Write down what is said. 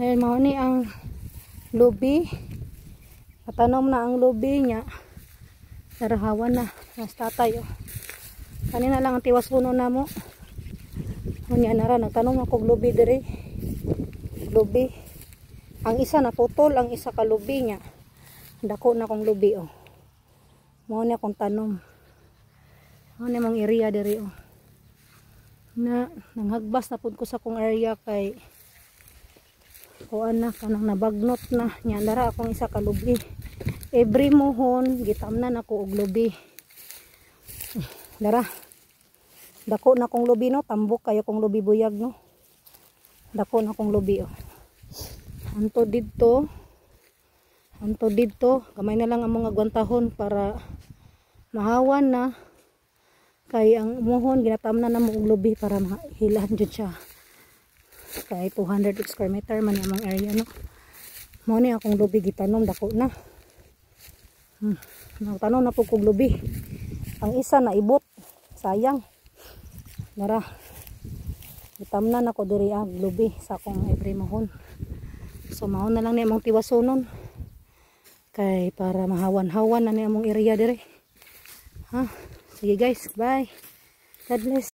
Ayan, mao ni ang lubi. Patanom na ang lubi niya. Narahawan na. Mas tatay, oh. Kanina lang ang tiwasuno na mo. Unya nara, nagtanom ako lubi diri. Lubi. Ang isa na putol, ang isa ka lubi niya. Dako na kong lubi, oh. Mao ni akong tanom. Mao ni mong area diri, oh. Na nanghagbas na pud ko sa kong area kay kuan na kanang nabagnot na nya dara akong isa ka lubi. Every mohon gitamnan ako og lubi. Dara. Dako na kong lubi, no, tambok kayo kong lubi buyag, no. Dako na kong lubi, oh. Anto didto, gamay na lang ang mga gwantahon para mahawan na. Kay ang mohon ginatamnan na mo og lubi para mahilan jud siya. Kay 200 square meter man among area, no. Mo ni akong lubi gitanom, dako na. Nagtanom na po kog lubi. Ang isa na ibot, sayang. Dara. Gitamnan ako diri ang lubi sa akong every mohon. So mao na lang ni among tiwasonon. Kay para mahawan-hawan na ni among area diri. Ha? Sige guys, bye. God bless.